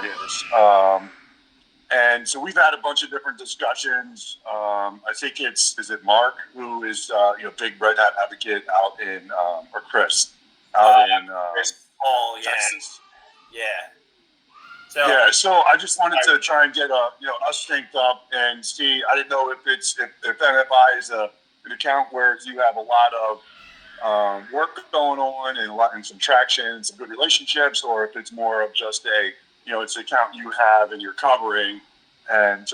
Mark is. And so we've had a bunch of different discussions. I think is it Mark who is big Red Hat advocate out in or Chris out in Chris Paul, Texas. Yeah. So I just wanted to try and get us synced up and see. I didn't know if NFI is an account where you have a lot of work going on and some traction and some good relationships, or if it's more of just it's an account you have and you're covering, and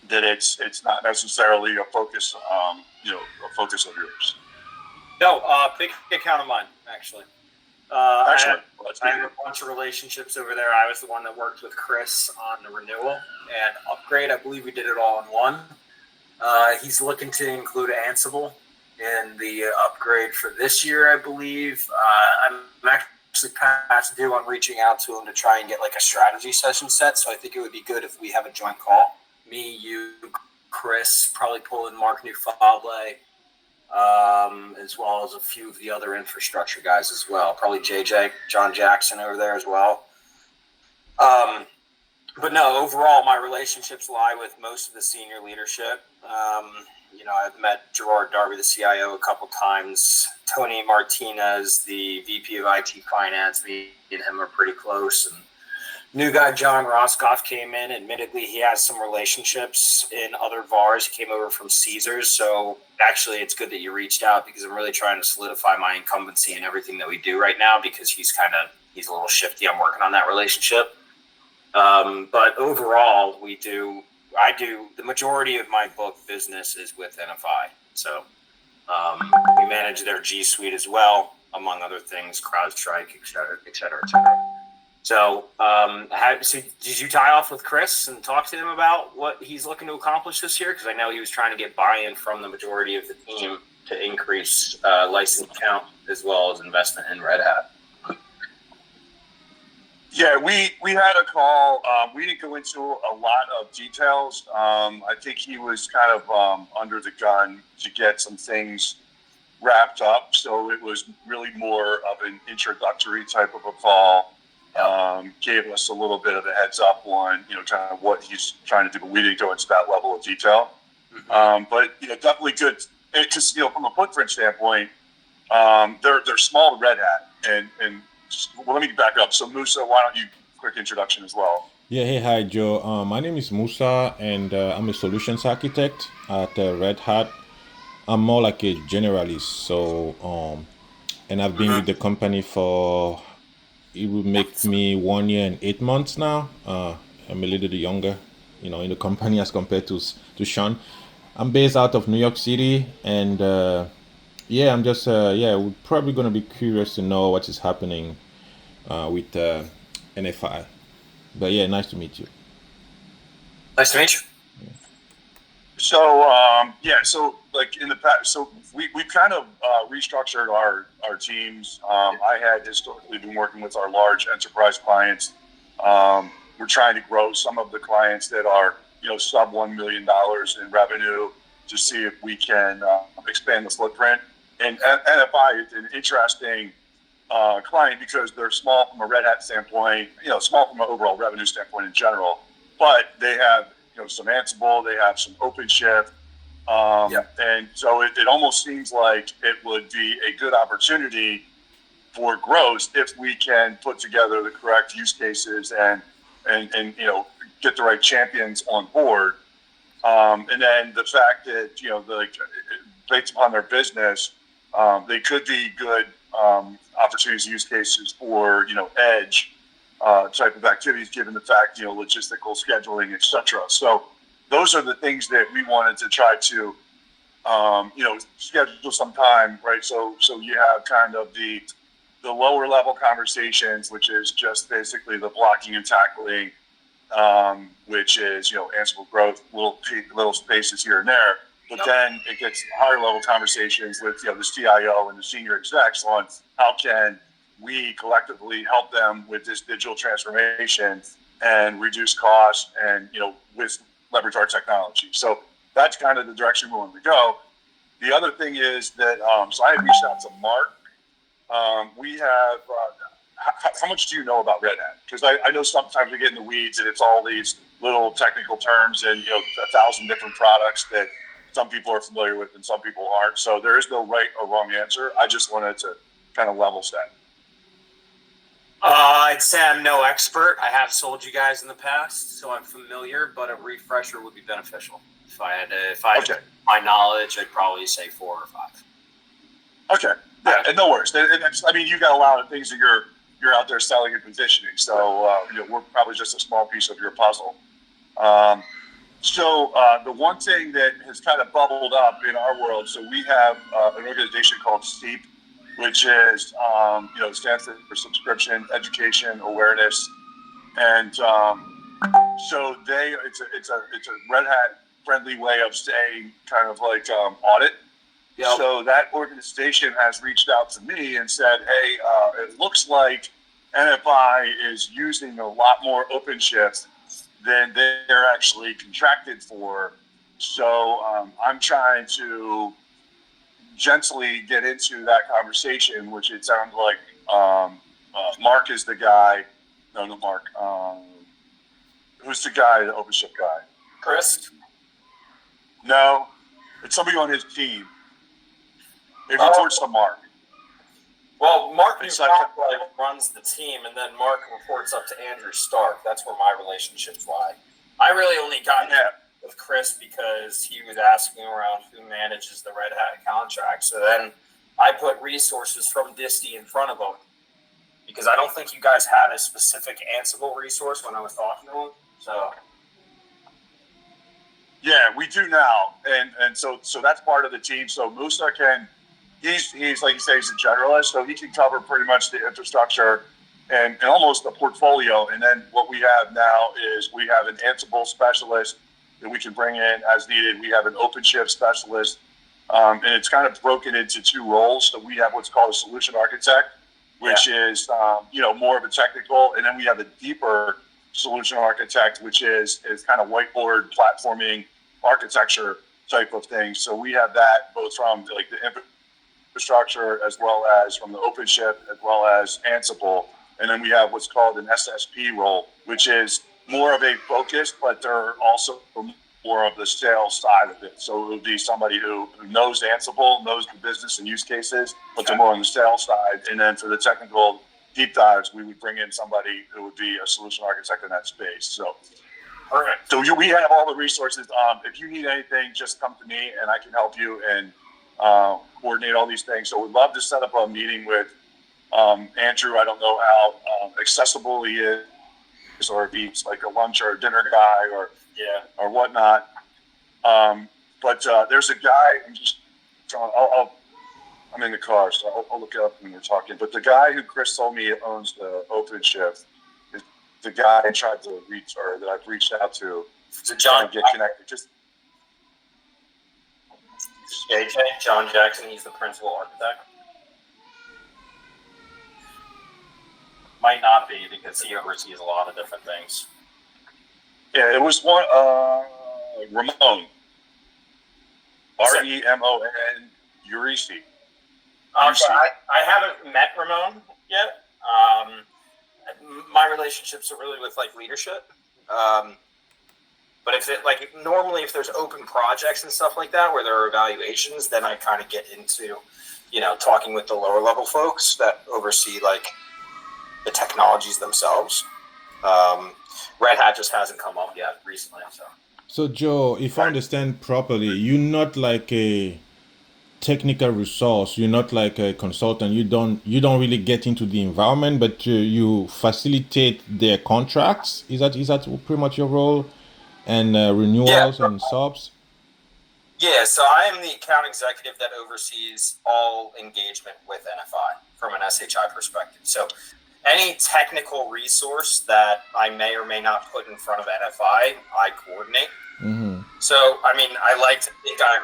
that it's not necessarily a focus a focus of yours. No, big account of mine actually. Excellent. I have a bunch of relationships over there. I was the one that worked with Chris on the renewal and upgrade. I believe we did it all in one. He's looking to include Ansible in the upgrade for this year, I believe. I'm actually past due on reaching out to him to try and get like a strategy session set. So I think it would be good if we have a joint call. Me, you, Chris, probably pull in Mark Newfable, as well as a few of the other infrastructure guys as well. Probably JJ, John Jackson over there as well. But no, overall, my relationships lie with most of the senior leadership. I've met Gerard Darby, the CIO, a couple times. Tony Martinez, the VP of IT Finance, me and him are pretty close. And new guy, John Roscoff, came in. Admittedly, he has some relationships in other VARs. He came over from Caesars. So actually, it's good that you reached out because I'm really trying to solidify my incumbency in everything that we do right now because he's a little shifty. I'm working on that relationship. But overall, I do the majority of my book business is with NFI. So we manage their G Suite as well, among other things, CrowdStrike, et cetera, et cetera, et cetera. So, so did you tie off with Chris and talk to him about what he's looking to accomplish this year? Because I know he was trying to get buy-in from the majority of the team to increase license count as well as investment in Red Hat. Yeah, we had a call. We didn't go into a lot of details. I think he was kind of under the gun to get some things wrapped up. So it was really more of an introductory type of a call. Gave us a little bit of a heads up on, kind of what he's trying to do, but we didn't go into that level of detail. Mm-hmm. But definitely good because from a footprint standpoint, they're small to Red Hat, and well, let me back up. So Musa, why don't you quick introduction as well? Yeah, hey, hi Joe. My name is Musa, and I'm a solutions architect at Red Hat. I'm more like a generalist, so and I've been with the company for. It will make me 1 year and 8 months now. I'm a little bit younger, in the company as compared to Sean. I'm based out of New York City, and I'm just we're probably going to be curious to know what is happening with NFI. But yeah, nice to meet you. Nice to meet you. Yeah. So like in the past, so we've kind of restructured our teams. I had historically been working with our large enterprise clients. We're trying to grow some of the clients that are sub $1 million in revenue to see if we can expand the footprint. And NFI is an interesting client because they're small from a Red Hat standpoint, small from an overall revenue standpoint in general, but they have some Ansible, they have some OpenShift. And so it almost seems like it would be a good opportunity for growth if we can put together the correct use cases and get the right champions on board. And then the fact that based upon their business, they could be good opportunities, use cases for edge type of activities, given the fact logistical scheduling, etc. So those are the things that we wanted to try to schedule some time, right? So you have kind of the lower level conversations, which is just basically the blocking and tackling, which is Ansible growth, little spaces here and there. But then it gets higher level conversations with the CIO and the senior execs on how can we collectively help them with this digital transformation and reduce costs and with leverage our technology. So that's kind of the direction we want to go. The other thing is that so I had reached out to Mark. We have how much do you know about Red Hat? Because I know sometimes we get in the weeds and it's all these little technical terms and 1,000 different products that some people are familiar with and some people aren't. So there is no right or wrong answer. I just wanted to kind of level set. I'd say I'm no expert. I have sold you guys in the past, so I'm familiar, but a refresher would be beneficial. If I had Okay. my knowledge, I'd probably say 4 or 5. Okay. Yeah, and no worries. I mean, you got a lot of things that you're out there selling and positioning. So we're probably just a small piece of your puzzle. So the one thing that has kind of bubbled up in our world, so we have an organization called STEEP, which is stands for Subscription Education Awareness, and so it's a Red Hat friendly way of saying kind of like audit. Yep. So that organization has reached out to me and said, hey, it looks like NFI is using a lot more OpenShift than they're actually contracted for. So I'm trying to gently get into that conversation, which it sounds like Mark is the guy. No, not Mark. Who's the guy, the OpenShift guy? Chris? No, it's somebody on his team. It reports to Mark. Well, Mark It's runs the team, and then Mark reports up to Andrew Stark. That's where my relationships lie. I really only got with Chris because he was asking around who manages the Red Hat contract. So then I put resources from Disty in front of him because I don't think you guys had a specific Ansible resource when I was talking to him. So yeah, we do now, and so that's part of the team. So Musa can. He's like you say, he's a generalist, so he can cover pretty much the infrastructure and almost the portfolio. And then what we have now is we have an Ansible specialist that we can bring in as needed. We have an OpenShift specialist, and it's kind of broken into 2 roles. So we have what's called a solution architect, which is more of a technical, and then we have a deeper solution architect, which is kind of whiteboard platforming architecture type of thing. So we have that both from like the infrastructure as well as from the OpenShift as well as Ansible. And then we have what's called an SSP role, which is more of a focus, but they're also more of the sales side of it. So it would be somebody who knows Ansible, knows the business and use cases, but they're more on the sales side. And then for the technical deep dives, we would bring in somebody who would be a solution architect in that space. So perfect. So we have all the resources. If you need anything, just come to me and I can help you and coordinate all these things. So we'd love to set up a meeting with Andrew. I don't know how accessible he is, or if he's like a lunch or a dinner guy or whatnot. But there's a guy. I'm in the car, so I'll look it up when we're talking. But the guy who Chris told me owns the OpenShift is the guy I tried to reach, or that I've reached out to. So John, get connected. Just JJ, John Jackson, he's the principal architect. Might not be because he oversees a lot of different things. Yeah, it was one Ramon. REMON Urici. I haven't met Ramon yet. My relationships are really with like leadership. But if there's open projects and stuff like that where there are evaluations, then I kind of get into, talking with the lower level folks that oversee like the technologies themselves. Red Hat just hasn't come up yet recently. So Joe, if I understand properly, you're not like a technical resource. You're not like a consultant. You don't really get into the environment, but you facilitate their contracts. Is that pretty much your role? And renewals and subs? Yeah, so I am the account executive that oversees all engagement with NFI from an SHI perspective. So any technical resource that I may or may not put in front of NFI, I coordinate. Mm-hmm. So, I like to think I'm,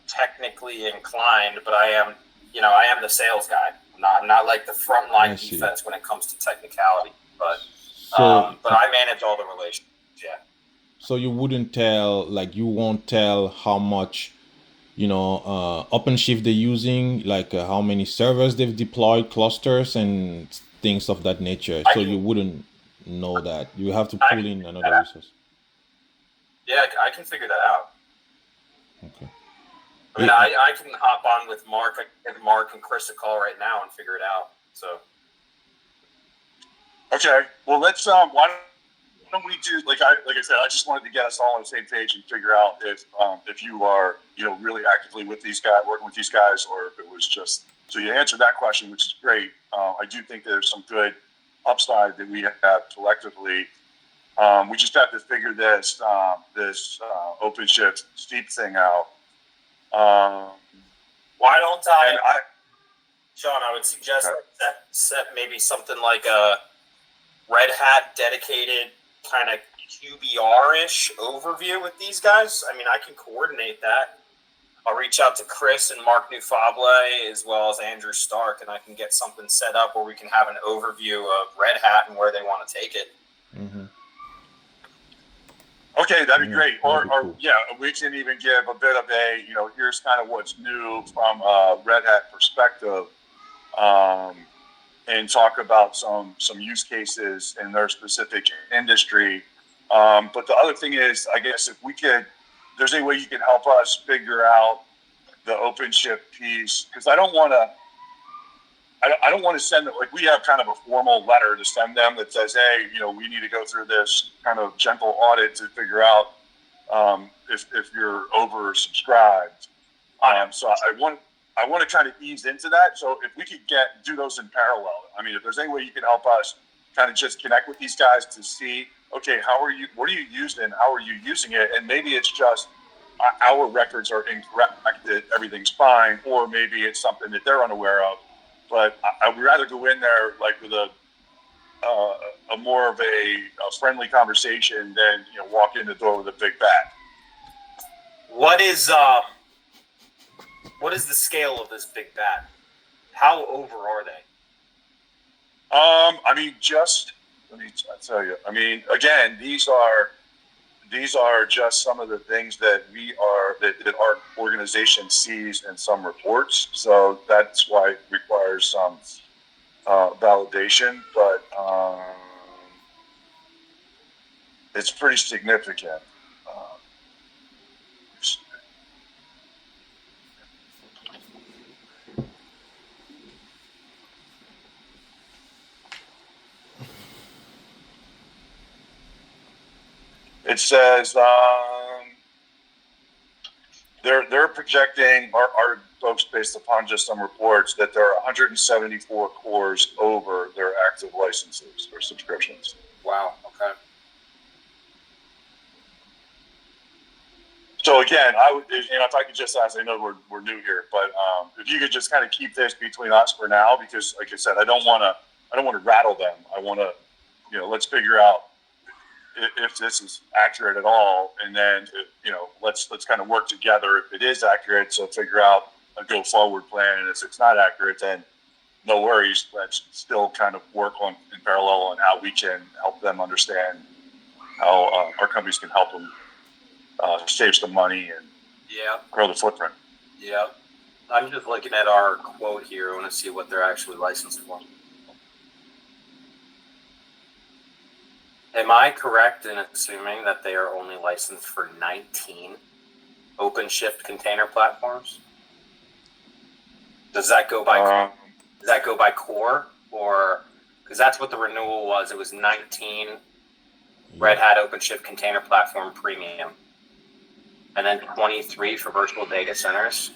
technically inclined, but I am the sales guy. I'm not like the frontline defense when it comes to technicality, but I manage all the relations. Yeah. So you won't tell how much, OpenShift they're using, like how many servers they've deployed, clusters and things of that nature. I So can you wouldn't know that. You have to I pull can in figure another that out. resource. Yeah, I can figure that out. Okay. I mean, Yeah. I can hop on with Mark. I can give Mark and Chris a call right now and figure it out. So Okay. Well, let's why don't we do like I said, I just wanted to get us all on the same page and figure out if you are really actively with these guys, working with these guys, or if it was just so you answered that question, which is great. I do think there's some good upside that we have collectively. We just have to figure this OpenShift steep thing out. why don't I, And I Sean? I would suggest okay. set maybe something like a Red Hat dedicated kind of QBR-ish overview with these guys. I mean, I can coordinate that. I'll reach out to Chris and Mark Nufable as well as Andrew Stark, and I can get something set up where we can have an overview of Red Hat and where they want to take it. Mm-hmm. Okay, that'd be great. Or Cool. yeah, we can even give a bit of a here's kind of what's new from a Red Hat perspective. And talk about some use cases in their specific industry. But the other thing is, I guess if there's any way you can help us figure out the OpenShift piece, because I don't want to send it like we have kind of a formal letter to send them that says, hey, we need to go through this kind of gentle audit to figure out if you're oversubscribed. So I want to kind of ease into that. So if we could do those in parallel, I mean, if there's any way you can help us kind of just connect with these guys to see, okay, what are you using? How are you using it? And maybe it's just our records are incorrect, that everything's fine, or maybe it's something that they're unaware of. But I would rather go in there like with a more of a friendly conversation than walk in the door with a big bat. What is the scale of this big bat? How over are they? I mean, let me tell you. I mean, again, these are just some of the things that that our organization sees in some reports. So that's why it requires some validation, but it's pretty significant. It says they're projecting our folks based upon just some reports that there are 174 cores over their active licenses or subscriptions. Wow. Okay. So again, I would, if I could just ask, I know we're new here, but if you could just kind of keep this between us for now, because like I said, I don't want to rattle them. I want to, let's figure out if this is accurate at all, and then let's kind of work together if it is accurate. So figure out a go forward plan, and if it's not accurate, then no worries. Let's still kind of work in parallel on how we can help them understand how our companies can help them save some money and grow the footprint. Yeah. I'm just looking at our quote here. I want to see what they're actually licensed for. Am I correct in assuming that they are only licensed for 19 OpenShift container platforms? Does that go by core, or because that's what the renewal was? It was 19 Red Hat OpenShift Container Platform Premium, and then 23 for virtual data centers.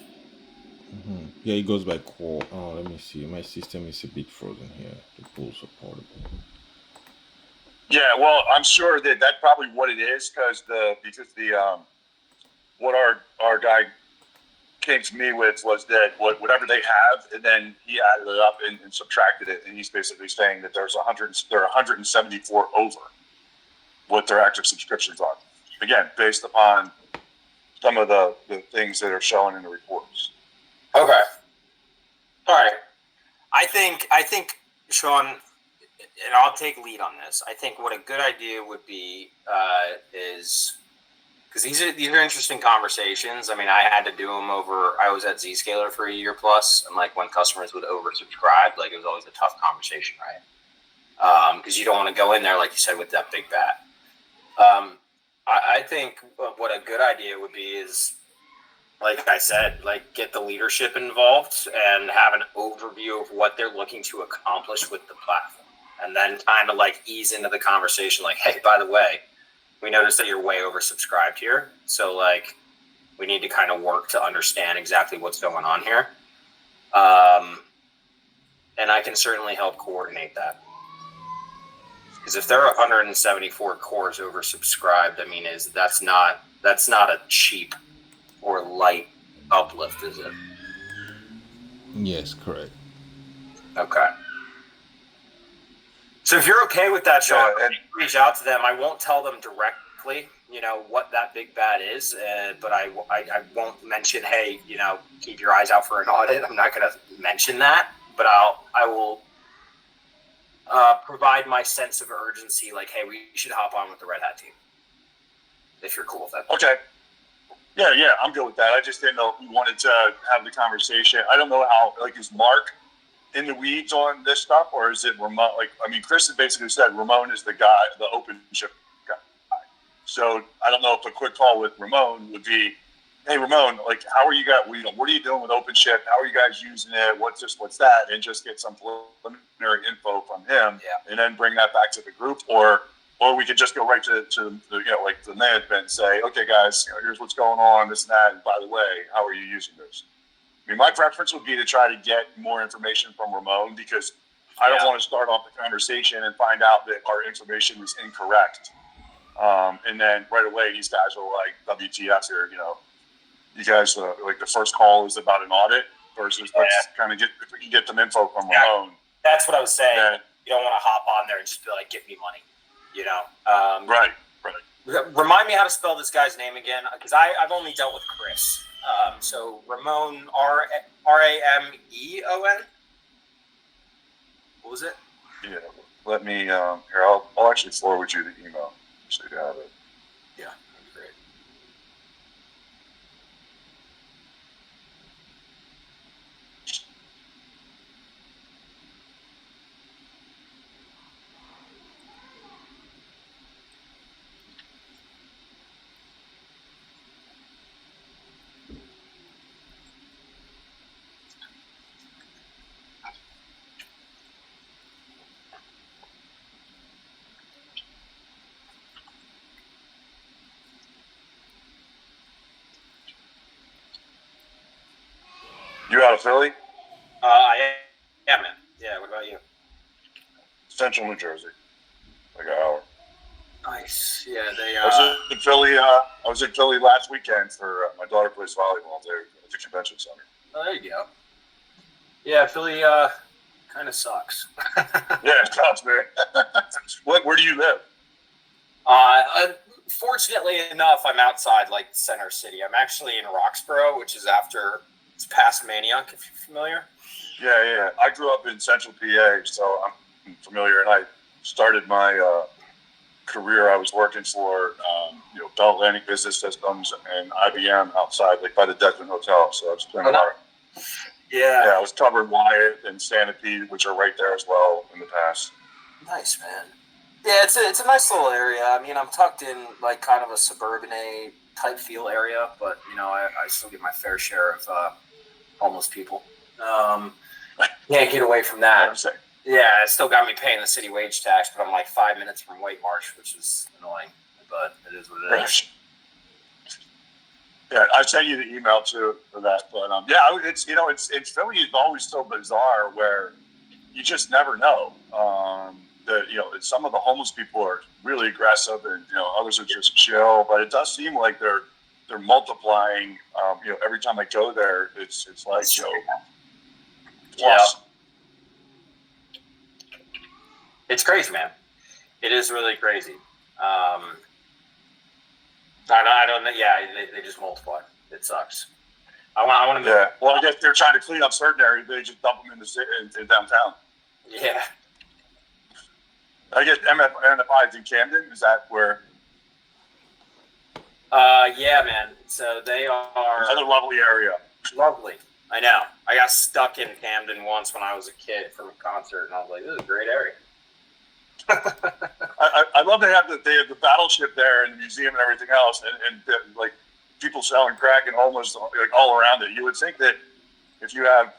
Mm-hmm. Yeah, it goes by core. Oh, let me see. My system is a bit frozen here. The pools are portable. Yeah, well, I'm sure that's probably what it is, because what our guy came to me with was that whatever they have, and then he added it up and subtracted it, and he's basically saying that there are 174 over what their active subscriptions are. Again, based upon some of the things that are shown in the reports. Okay. All right. I think Sean, and I'll take lead on this. I think what a good idea would be is, because these are interesting conversations. I mean, I had to do them I was at Zscaler for a year plus, and like when customers would oversubscribe, like it was always a tough conversation, right? because you don't want to go in there, like you said, with that big bat. I think what a good idea would be is, like I said, like get the leadership involved and have an overview of what they're looking to accomplish with the platform. And then kind of like ease into the conversation like, hey, by the way, we noticed that you're way oversubscribed here. So like we need to kind of work to understand exactly what's going on here. And I can certainly help coordinate that. Because if there are 174 cores oversubscribed, I mean, that's not a cheap or light uplift, is it? Yes, correct. Okay. So if you're okay with that, Sean, and reach out to them. I won't tell them directly, what that big bat is, but I won't mention, hey, keep your eyes out for an audit. I'm not going to mention that, but I will provide my sense of urgency, like, hey, we should hop on with the Red Hat team, if you're cool with that. okay. Yeah, I'm good with that. I just didn't know if we wanted to have the conversation. I don't know how, like, is Mark in the weeds on this stuff, or is it Ramon? Like, I mean, Chris has basically said Ramon is the guy, the OpenShift guy. So I don't know if a quick call with Ramon would be, hey, Ramon, like, how are you guys, what are you doing with OpenShift? How are you guys using it? What's this, what's that? And just get some preliminary info from him, and then bring that back to the group, or we could just go right to like the management and say, okay, guys, here's what's going on, this and that. And by the way, how are you using this? I mean, my preference would be to try to get more information from Ramon, because I don't want to start off the conversation and find out that our information is incorrect. And then right away, these guys are like, WTF here, you guys, like the first call is about an audit versus let's kind of if we can get some info from Ramon. That's what I was saying. Then, you don't want to hop on there and just be like, give me money, Right. Remind me how to spell this guy's name again, because I've only dealt with Chris. So Ramon, Rameon. What was it? Yeah. Let me here. I'll actually forward you the email so you have it. Yeah, that'd be great. You out of Philly? Yeah, man. Yeah, what about you? Central New Jersey, like an hour. Nice. Yeah, they. I was in Philly last weekend for my daughter plays volleyball there at the convention center. Oh, there you go. Yeah, Philly kind of sucks. Yeah, it does, man. Where do you live? Fortunately enough, I'm outside like Center City. I'm actually in Roxborough, which is it's past Manioc, if you're familiar. Yeah. I grew up in Central PA, so I'm familiar. And I started my career. I was working for Bell Atlantic Business Systems and IBM outside, like by the Desmond Hotel. So I was doing a lot. Yeah, I was covering Wyatt and Sanipede, which are right there as well in the past. Nice, man. Yeah, it's a nice little area. I mean, I'm tucked in like kind of a suburban type feel area, but I still get my fair share of homeless people. Can't get away from that. Yeah, it still got me paying the city wage tax, but I'm like 5 minutes from White Marsh, which is annoying, but it is what it is. Yeah, I sent you the email too for that, but it's Philly is always so bizarre where you just never know. Some of the homeless people are really aggressive, and others are just chill. But it does seem like they're multiplying. Every time I go there, it's like plus. It's crazy, man. It is really crazy. I don't know. Yeah, they just multiply. It sucks. I want to. Yeah. Well, I guess they're trying to clean up certain areas. They just dump them in the city, in downtown. Yeah. I guess NFI is in Camden. Is that where? Yeah, man. So they are another lovely area. Lovely. I know. I got stuck in Camden once when I was a kid from a concert, and I was like, "This is a great area." I love they have the battleship there and the museum and everything else, and like people selling crack and homeless like all around it. You would think that if you have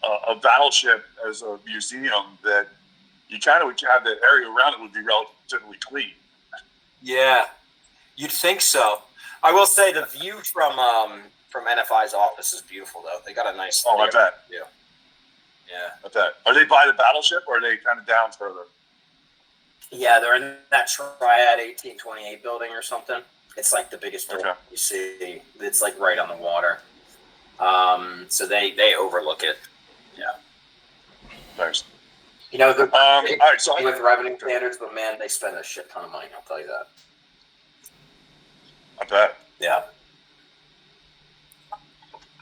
a battleship as a museum, that you kind of would have the area around it would be relatively clean. Yeah, you'd think so. I will say the view from NFI's office is beautiful, though. They got a nice. Oh, I bet. Yeah. Yeah. I bet. Are they by the battleship or are they kind of down further? Yeah, they're in that Triad 1828 building or something. It's like the biggest building you see. It's like right on the water. So they overlook it. Yeah. Nice. You know, all right, so with revenue standards, but man, they spend a shit ton of money. I'll tell you that. I bet. Yeah.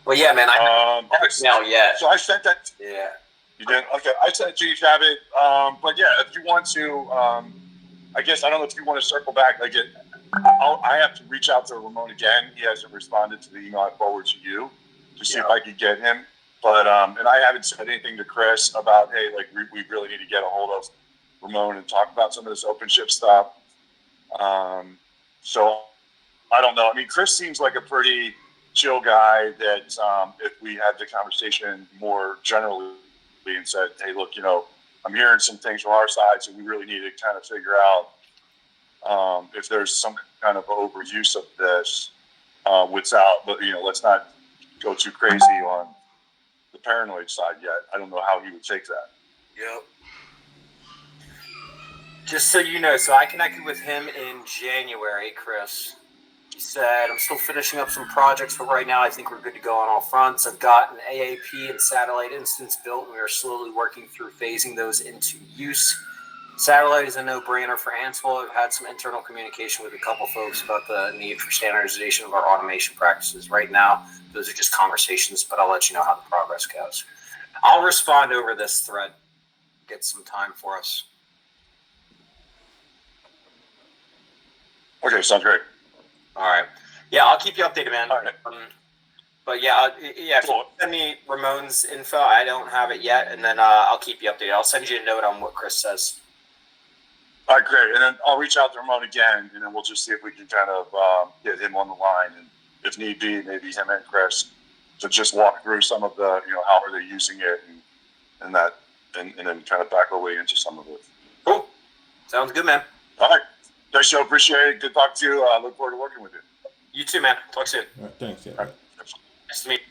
Well, yeah, man. No, yeah. So I sent that. Yeah. You did? Okay. I sent it to you, Shabbat. But yeah, if you want to, I guess, I don't know if you want to circle back. Like, I have to reach out to Ramon again. He hasn't responded to the email I forwarded to you to see if I could get him. But, and I haven't said anything to Chris about, hey, like, we really need to get a hold of Ramon and talk about some of this OpenShift stuff. So I don't know. I mean, Chris seems like a pretty chill guy that if we had the conversation more generally and said, hey, look, I'm hearing some things from our side, so we really need to kind of figure out if there's some kind of overuse of this without, but let's not go too crazy on the paranoid side yet. I don't know how he would take that. Yep. Just so you know, so I connected with him in January, Chris. He said, I'm still finishing up some projects, but right now I think we're good to go on all fronts. I've got an AAP and satellite instance built, and we are slowly working through phasing those into use. Satellite is a no-brainer for Ansible. I've had some internal communication with a couple folks about the need for standardization of our automation practices. Right now, those are just conversations, but I'll let you know how the progress goes. I'll respond over this thread. Get some time for us. Okay, sounds great. All right. Yeah, I'll keep you updated, man. All right. But yeah, if you send me Ramon's info, I don't have it yet, and then I'll keep you updated. I'll send you a note on what Chris says. All right, great. And then I'll reach out to Ramon again, and then we'll just see if we can kind of get him on the line, and if need be, maybe him and Chris to just walk through some of the, how are they using it, and that, and then kind of back our way into some of it. Cool. Sounds good, man. All right. Thanks, Joe. Appreciate it. Good talk to you. Look forward to working with you. You too, man. Talk soon. All right, thanks. Yeah. All right. Nice to meet you.